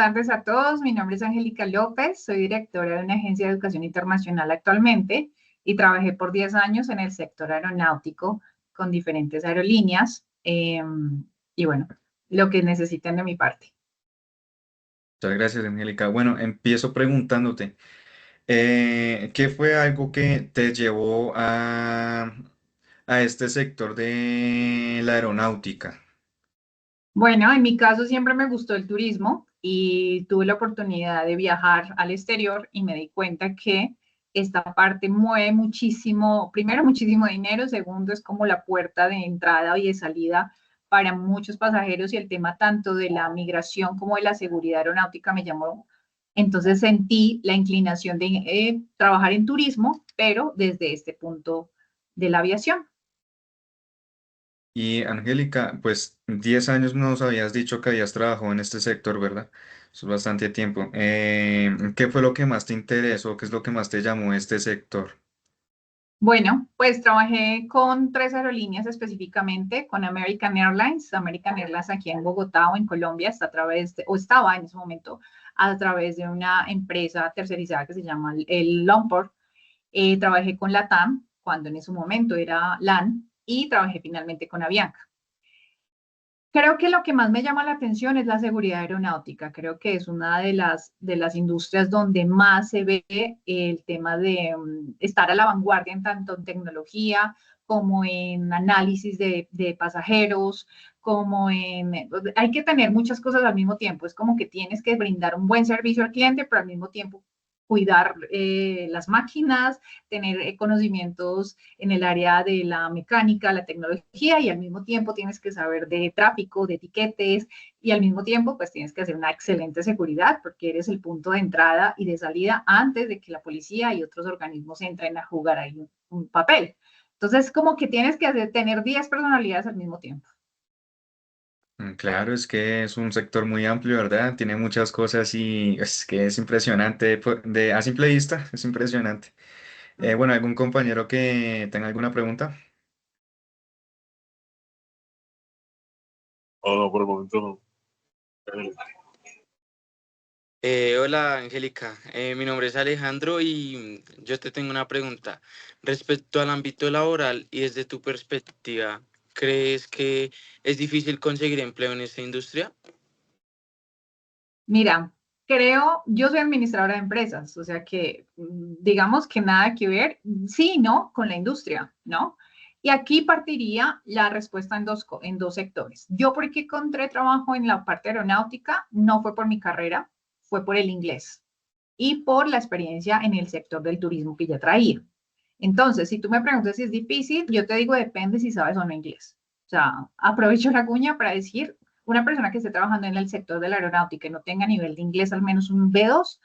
tardes a todos. Mi nombre es Angélica López, soy directora de una agencia de educación internacional actualmente y trabajé por 10 años en el sector aeronáutico con diferentes aerolíneas y bueno, lo que necesiten de mi parte. Muchas gracias, Angélica. Bueno, empiezo preguntándote, ¿qué fue algo que te llevó a este sector de la aeronáutica? Bueno, en mi caso siempre me gustó el turismo y tuve la oportunidad de viajar al exterior y me di cuenta que esta parte mueve muchísimo, primero muchísimo dinero, segundo es como la puerta de entrada y de salida para muchos pasajeros y el tema tanto de la migración como de la seguridad aeronáutica me llamó. Entonces sentí la inclinación de trabajar en turismo, pero desde este punto de la aviación. Y Angélica, pues 10 años nos habías dicho que habías trabajado en este sector, ¿verdad? Eso es bastante tiempo. ¿Qué fue lo que más te interesó? ¿Qué es lo que más te llamó este sector? Bueno, pues trabajé con 3 aerolíneas específicamente, con American Airlines. American Airlines aquí en Bogotá o en Colombia está a través de, o estaba en ese momento a través de una empresa tercerizada que se llama el Lomport. Trabajé con LATAM, cuando en ese momento era LAN, y trabajé finalmente con Avianca. Creo que lo que más me llama la atención es la seguridad aeronáutica. Creo que es una de las industrias donde más se ve el tema de estar a la vanguardia en tanto en tecnología como en análisis de pasajeros, como en... Hay que tener muchas cosas al mismo tiempo. Es como que tienes que brindar un buen servicio al cliente, pero al mismo tiempo cuidar las máquinas, tener conocimientos en el área de la mecánica, la tecnología y al mismo tiempo tienes que saber de tráfico, de etiquetes y al mismo tiempo pues tienes que hacer una excelente seguridad porque eres el punto de entrada y de salida antes de que la policía y otros organismos entren a jugar ahí un papel. Entonces como que tienes que tener 10 personalidades al mismo tiempo. Claro, es que es un sector muy amplio, ¿verdad? Tiene muchas cosas y es que es impresionante. A simple vista, es impresionante. Bueno, ¿algún compañero que tenga alguna pregunta? Oh, no, por el momento no. Eh, Hola Angélica, mi nombre es Alejandro y yo te tengo una pregunta. Respecto al ámbito laboral y desde tu perspectiva, ¿crees que es difícil conseguir empleo en esta industria? Mira, yo soy administradora de empresas, o sea que digamos que nada que ver, sí y no, con la industria, ¿no? Y aquí partiría la respuesta en dos sectores. Yo, ¿por qué encontré trabajo en la parte aeronáutica? No fue por mi carrera, fue por el inglés y por la experiencia en el sector del turismo que ya traía. Entonces, si tú me preguntas si es difícil, yo te digo, depende si sabes o no inglés. O sea, aprovecho la cuña para decir, una persona que esté trabajando en el sector de la aeronáutica y no tenga nivel de inglés al menos un B2,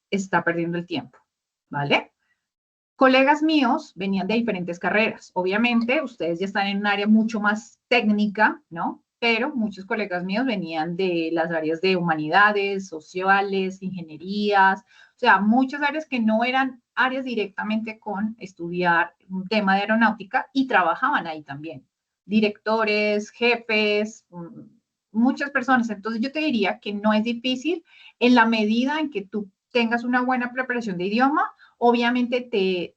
está perdiendo el tiempo, ¿vale? Colegas míos venían de diferentes carreras. Obviamente, ustedes ya están en un área mucho más técnica, ¿no? Pero muchos colegas míos venían de las áreas de humanidades, sociales, ingenierías, o sea, muchas áreas que no eran áreas directamente con estudiar un tema de aeronáutica y trabajaban ahí también. Directores, jefes, muchas personas. Entonces yo te diría que no es difícil en la medida en que tú tengas una buena preparación de idioma. Obviamente te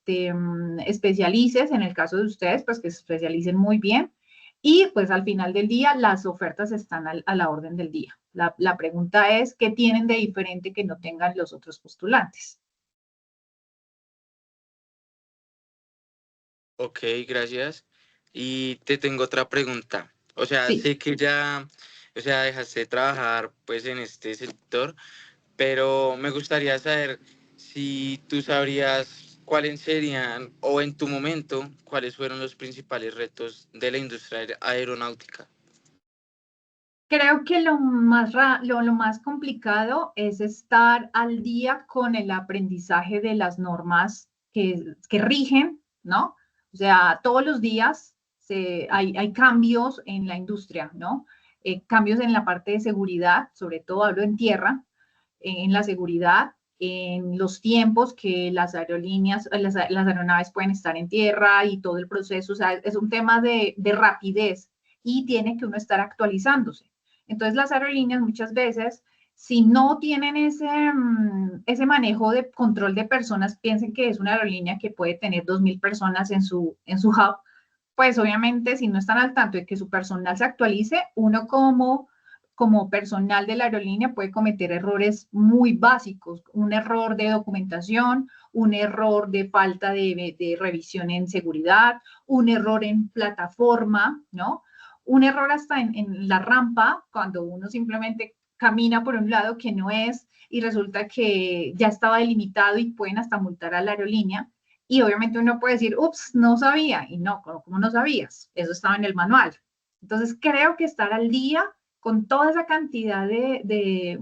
especialices, en el caso de ustedes, pues que se especialicen muy bien y pues al final del día las ofertas están a la orden del día. La pregunta es, ¿qué tienen de diferente que no tengan los otros postulantes? Ok, gracias. Y te tengo otra pregunta. O sea, Sí. sé que ya, o sea, dejaste de trabajar pues en este sector, pero me gustaría saber si tú sabrías cuáles serían, o en tu momento, cuáles fueron los principales retos de la industria aeronáutica. Creo que lo más complicado es estar al día con el aprendizaje de las normas que rigen, ¿no? O sea, todos los días hay cambios en la industria, ¿no? Cambios en la parte de seguridad, sobre todo hablo en tierra, en la seguridad, en los tiempos que las aerolíneas, las aeronaves pueden estar en tierra y todo el proceso, o sea, es un tema de rapidez y tiene que uno estar actualizándose. Entonces las aerolíneas muchas veces si no tienen ese manejo de control de personas, piensen que es una aerolínea que puede tener 2.000 personas en su hub, pues obviamente si no están al tanto de que su personal se actualice, uno como personal de la aerolínea puede cometer errores muy básicos, un error de documentación, un error de falta de revisión en seguridad, un error en plataforma, ¿no? Un error hasta en la rampa, cuando uno simplemente camina por un lado que no es y resulta que ya estaba delimitado y pueden hasta multar a la aerolínea. Y obviamente uno puede decir, ups, no sabía. Y no, ¿cómo no sabías? Eso estaba en el manual. Entonces creo que estar al día con toda esa cantidad de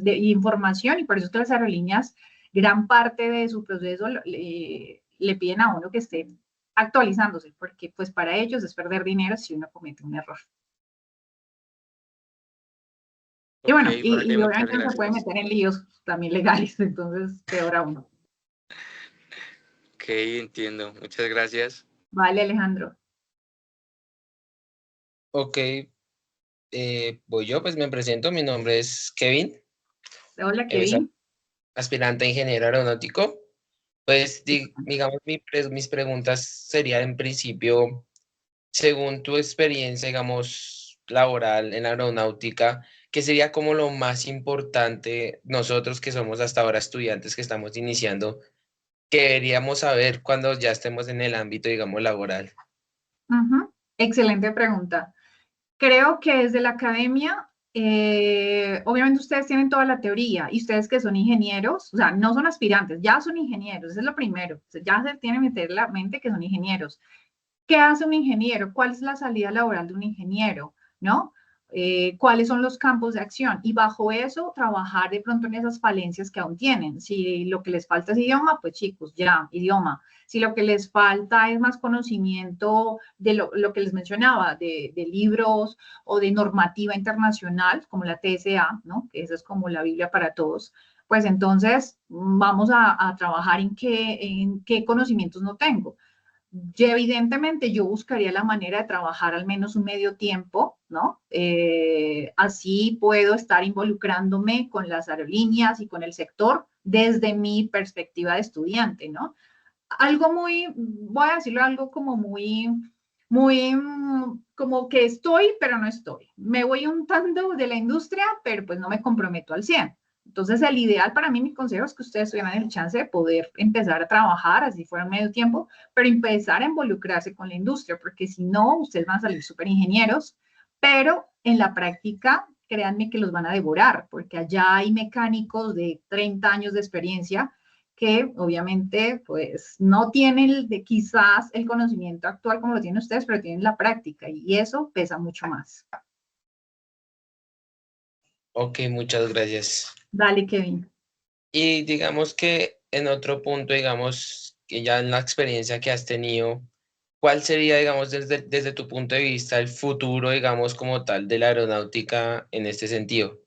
información, y por eso es que las aerolíneas, gran parte de su proceso le piden a uno que esté actualizándose, porque pues para ellos es perder dinero si uno comete un error. Y Ok, bueno, vale, y muchas obviamente se puede gracias. meter en líos también legales, entonces peor aún. Ok, entiendo. Muchas gracias. Vale, Alejandro. Ok, voy yo, pues me presento, mi nombre es Kevin, Hola, soy Kevin. aspirante a ingeniero aeronáutico. Pues digamos, mis preguntas serían en principio, según tu experiencia, digamos, laboral en la aeronáutica, ¿qué sería como lo más importante nosotros que somos hasta ahora estudiantes que estamos iniciando, que deberíamos saber cuando ya estemos en el ámbito, digamos, laboral? Excelente pregunta. Creo que desde la academia, obviamente ustedes tienen toda la teoría y ustedes que son ingenieros, o sea, no son aspirantes, ya son ingenieros, eso es lo primero. O sea, ya se tienen que meter en la mente que son ingenieros. ¿Qué hace un ingeniero? ¿Cuál es la salida laboral de un ingeniero? ¿No? ¿Cuáles son los campos de acción? Y bajo eso, trabajar de pronto en esas falencias que aún tienen. Si lo que les falta es idioma, pues chicos, ya, idioma. Si lo que les falta es más conocimiento de lo que les mencionaba, de libros o de normativa internacional, como la TSA, ¿no? Que esa es como la Biblia para todos, pues entonces vamos a trabajar en qué conocimientos no tengo. Y evidentemente yo buscaría la manera de trabajar al menos un medio tiempo, ¿no? Así puedo estar involucrándome con las aerolíneas y con el sector desde mi perspectiva de estudiante, ¿no? Algo muy, voy a decirlo algo como como que estoy, pero no estoy. Me voy untando de la industria, pero pues no me comprometo al 100. Entonces, el ideal para mí, mi consejo es que ustedes tuvieran el chance de poder empezar a trabajar, así fuera medio tiempo, pero empezar a involucrarse con la industria, porque si no, ustedes van a salir súper ingenieros, pero en la práctica, créanme que los van a devorar, porque allá hay mecánicos de 30 años de experiencia que obviamente pues no tienen quizás el conocimiento actual como lo tienen ustedes, pero tienen la práctica y eso pesa mucho más. Ok, muchas gracias. Dale, Kevin. Y digamos que en otro punto, digamos, que ya en la experiencia que has tenido, ¿cuál sería, digamos, desde tu punto de vista, el futuro, digamos, como tal, de la aeronáutica en este sentido?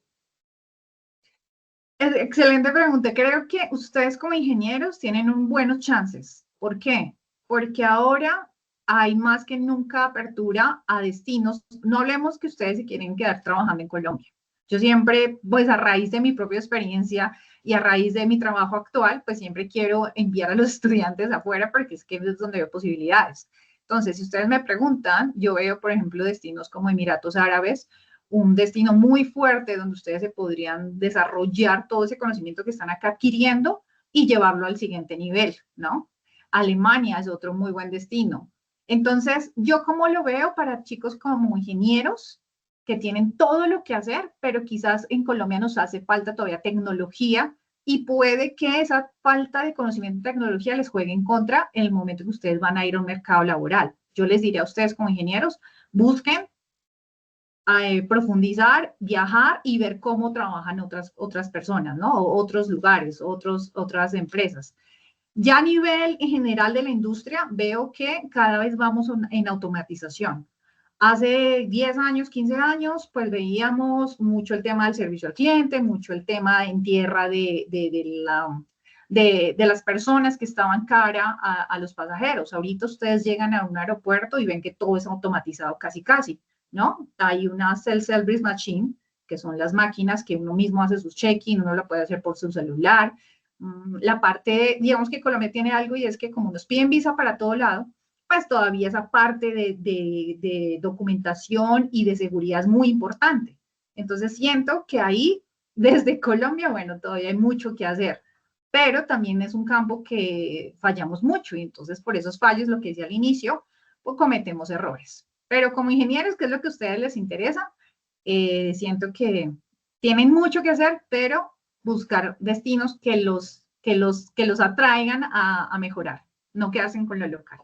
Excelente pregunta. Creo que ustedes como ingenieros tienen buenos chances. ¿Por qué? Porque ahora hay más que nunca apertura a destinos. No hablemos que ustedes se quieren quedar trabajando en Colombia. Yo siempre, pues a raíz de mi propia experiencia y a raíz de mi trabajo actual, pues siempre quiero enviar a los estudiantes afuera porque es que es donde veo posibilidades. Entonces, si ustedes me preguntan, yo veo, por ejemplo, destinos como Emiratos Árabes, un destino muy fuerte donde ustedes se podrían desarrollar todo ese conocimiento que están acá adquiriendo y llevarlo al siguiente nivel, ¿no? Alemania es otro muy buen destino. Entonces, yo como lo veo para chicos como ingenieros que tienen todo lo que hacer, pero quizás en Colombia nos hace falta todavía tecnología y puede que esa falta de conocimiento de tecnología les juegue en contra en el momento que ustedes van a ir a un mercado laboral. Yo les diría a ustedes como ingenieros, busquen profundizar, viajar y ver cómo trabajan otras personas, ¿no? O otros lugares, otras empresas. Ya a nivel en general de la industria, veo que cada vez vamos en automatización. Hace 10 años, 15 años, pues veíamos mucho el tema del servicio al cliente, mucho el tema en tierra de las personas que estaban cara a los pasajeros. Ahorita ustedes llegan a un aeropuerto y ven que todo es automatizado casi, casi, ¿no? Hay una self-service machine que son las máquinas que uno mismo hace sus check-in, uno lo puede hacer por su celular. La parte, digamos que Colombia tiene algo y es que como nos piden visa para todo lado, pues todavía esa parte de documentación y de seguridad es muy importante. Entonces siento que ahí, desde Colombia, bueno, todavía hay mucho que hacer, pero también es un campo que fallamos mucho y entonces por esos fallos, lo que decía al inicio, pues cometemos errores. Pero como ingenieros, que es lo que a ustedes les interesa, siento que tienen mucho que hacer, pero buscar destinos que los atraigan a mejorar, no quedarse con lo local.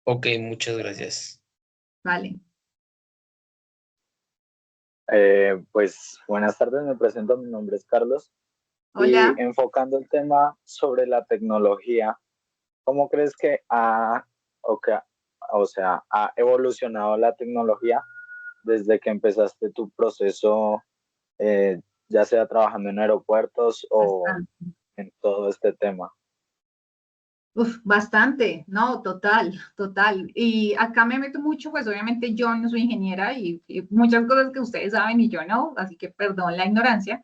Ok, muchas gracias. Vale. Pues buenas tardes, me presento, mi nombre es Carlos. Hola. Y enfocando el tema sobre la tecnología, ¿cómo crees que ha evolucionado la tecnología desde que empezaste tu proceso, ya sea trabajando en aeropuertos o Bastante. en todo este tema? Bastante, no, total, total. Y acá me meto mucho, pues obviamente yo no soy ingeniera y muchas cosas que ustedes saben y yo no, así que perdón la ignorancia,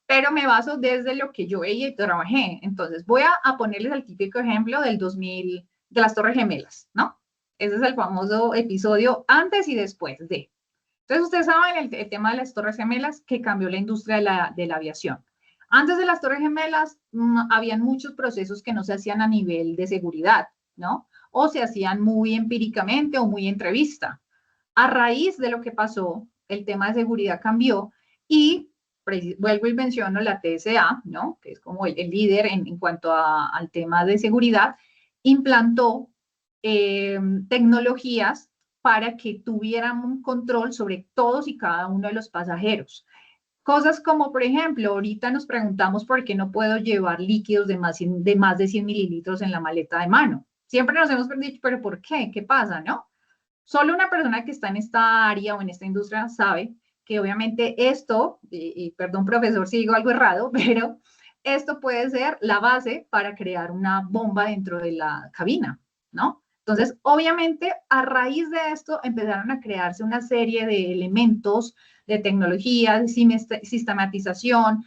pero me baso desde lo que yo veía y trabajé. Entonces voy a ponerles el típico ejemplo del 2000, de las Torres Gemelas, ¿no? Ese es el famoso episodio antes y después de. Entonces ustedes saben el tema de las Torres Gemelas que cambió la industria de la aviación. Antes de las Torres Gemelas, habían muchos procesos que no se hacían a nivel de seguridad, ¿no? O se hacían muy empíricamente o muy entrevista. A raíz de lo que pasó, el tema de seguridad cambió y vuelvo y menciono la TSA, ¿no? Que es como el líder en cuanto al tema de seguridad, implantó tecnologías para que tuvieran un control sobre todos y cada uno de los pasajeros. Cosas como, por ejemplo, ahorita nos preguntamos por qué no puedo llevar líquidos de más de 100 mililitros en la maleta de mano. Siempre nos hemos dicho, pero ¿por qué? ¿Qué pasa? ¿No? Solo una persona que está en esta área o en esta industria sabe que obviamente esto, y perdón profesor si digo algo errado, pero esto puede ser la base para crear una bomba dentro de la cabina, ¿no? Entonces, obviamente, a raíz de esto empezaron a crearse una serie de elementos de tecnología, de sistematización,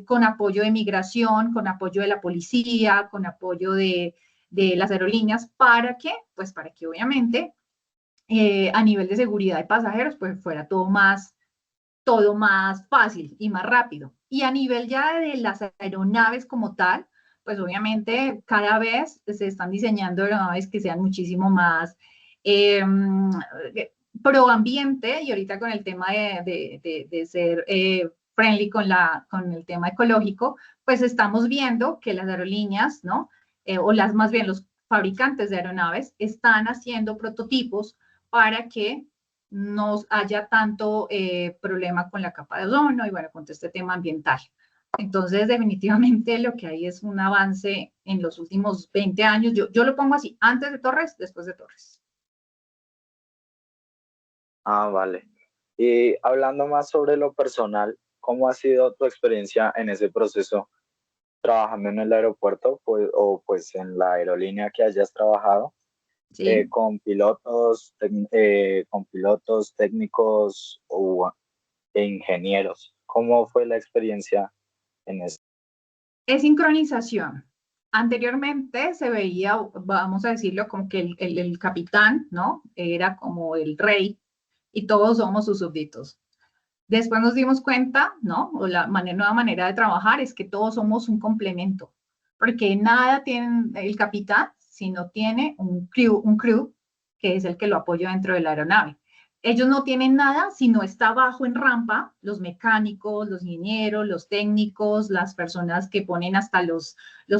con apoyo de migración, con apoyo de la policía, con apoyo de las aerolíneas, ¿para qué? Pues para que obviamente a nivel de seguridad de pasajeros, pues fuera todo más fácil y más rápido. Y a nivel ya de las aeronaves como tal, pues obviamente cada vez se están diseñando aeronaves que sean muchísimo más pro ambiente y ahorita con el tema de ser friendly con el tema ecológico, pues estamos viendo que las aerolíneas, ¿no? O más bien los fabricantes de aeronaves están haciendo prototipos para que no haya tanto problema con la capa de ozono y bueno, con todo este tema ambiental. Entonces, definitivamente lo que hay es un avance en los últimos 20 años. Yo lo pongo así, antes de Torres, después de Torres. Ah, vale. Y hablando más sobre lo personal, ¿cómo ha sido tu experiencia en ese proceso trabajando en el aeropuerto, pues, o pues en la aerolínea que hayas trabajado, ¿Sí? con pilotos técnicos e ingenieros? ¿Cómo fue la experiencia en eso? Es sincronización. Anteriormente se veía, vamos a decirlo, como que el capitán, ¿no? Era como el rey y todos somos sus súbditos. Después nos dimos cuenta, ¿no? O la nueva manera de trabajar es que todos somos un complemento, porque nada tiene el capitán si no tiene un crew que es el que lo apoya dentro de la aeronave. Ellos no tienen nada si no está abajo en rampa, los mecánicos, los ingenieros, los técnicos, las personas que ponen hasta los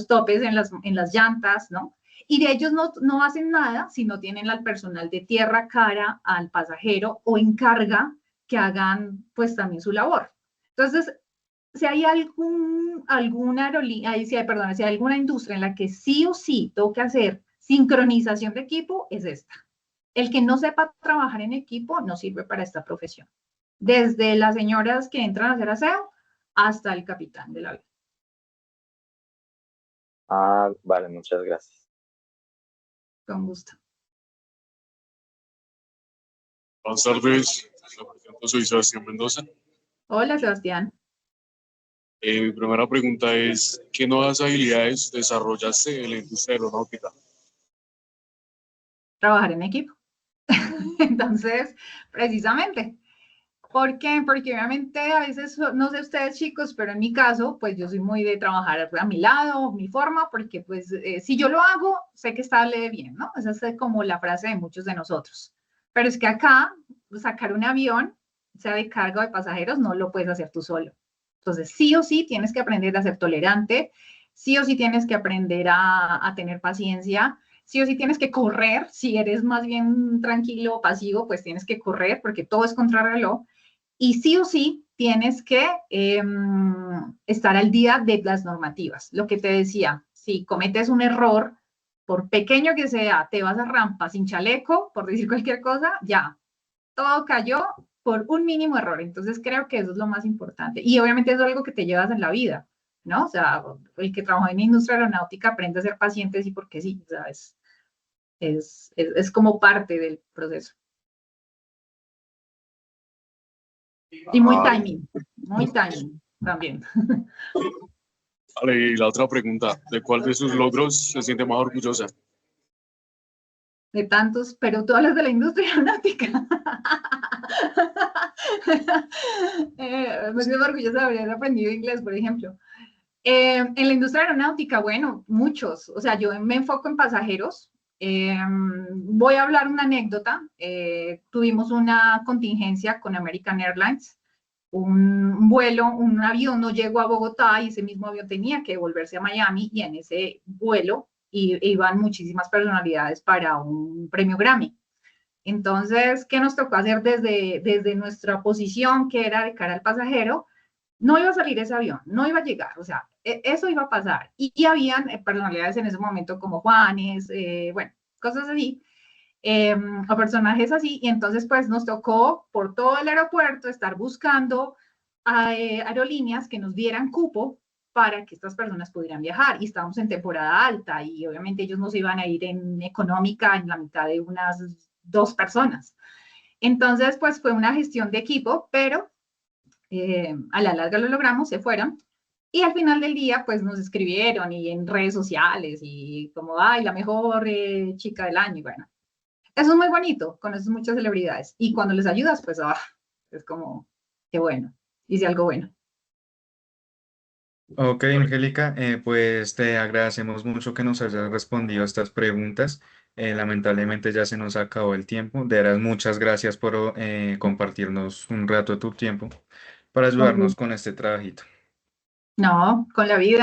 topes en las llantas, ¿no? Y de ellos no hacen nada si no tienen al personal de tierra cara al pasajero o en carga que hagan pues también su labor. Entonces, si hay alguna aerolínea, perdón, si hay alguna industria en la que sí o sí toca hacer sincronización de equipo, es esta. El que no sepa trabajar en equipo no sirve para esta profesión. Desde las señoras que entran a hacer aseo hasta el capitán del avión. Ah, vale, muchas gracias. Con gusto. Buenas tardes. Me presento, soy Sebastián Mendoza. Hola, Sebastián. Mi primera pregunta es, ¿qué nuevas habilidades desarrollaste en la industria aeronáutica? Trabajar en equipo. Entonces, precisamente. ¿Por qué? Porque obviamente a veces, no sé ustedes chicos, pero en mi caso, pues yo soy muy de trabajar a mi lado, mi forma, porque pues si yo lo hago, sé que sale bien, ¿no? Esa es como la frase de muchos de nosotros. Pero es que acá, sacar un avión, sea de carga o de pasajeros, no lo puedes hacer tú solo. Entonces, sí o sí tienes que aprender a ser tolerante, sí o sí tienes que aprender a tener paciencia, sí o sí tienes que correr, si eres más bien tranquilo o pasivo, pues tienes que correr porque todo es contrarreloj. Y sí o sí tienes que estar al día de las normativas. Lo que te decía, si cometes un error, por pequeño que sea, te vas a rampa sin chaleco, por decir cualquier cosa, ya, todo cayó por un mínimo error. Entonces creo que eso es lo más importante. Y obviamente es algo que te llevas en la vida, ¿no? O sea, el que trabaja en industria aeronáutica aprende a ser paciente sí porque sí, o sea, es como parte del proceso. Y muy timing también. Vale, y la otra pregunta, ¿de cuál de sus logros se siente más orgullosa? De tantos, pero tú hablas de la industria aeronáutica. Me siento orgullosa de haber aprendido inglés, por ejemplo. En la industria aeronáutica, bueno, muchos. O sea, yo me enfoco en pasajeros. Voy a hablar una anécdota. Tuvimos una contingencia con American Airlines. Un vuelo, un avión no llegó a Bogotá y ese mismo avión tenía que volverse a Miami y en ese vuelo iban muchísimas personalidades para un premio Grammy. Entonces, ¿qué nos tocó hacer desde nuestra posición, que era de cara al pasajero? No iba a salir ese avión, no iba a llegar, o sea, eso iba a pasar. Y habían personalidades en ese momento como Juanes, bueno, cosas así, o personajes así, y entonces pues nos tocó por todo el aeropuerto estar buscando aerolíneas que nos dieran cupo para que estas personas pudieran viajar. Y estábamos en temporada alta y obviamente ellos no se iban a ir en económica en la mitad de unas 2 personas. Entonces, pues fue una gestión de equipo, pero a la larga lo logramos, se fueron. Y al final del día, pues nos escribieron y en redes sociales y como, ay, la mejor chica del año. Y bueno, eso es muy bonito, conoces muchas celebridades. Y cuando les ayudas, pues, es como, qué bueno, hice algo bueno. Ok, Angélica, pues te agradecemos mucho que nos hayas respondido a estas preguntas. Lamentablemente ya se nos acabó el tiempo. De veras, muchas gracias por compartirnos un rato de tu tiempo para ayudarnos con este trabajito. No, con la vida.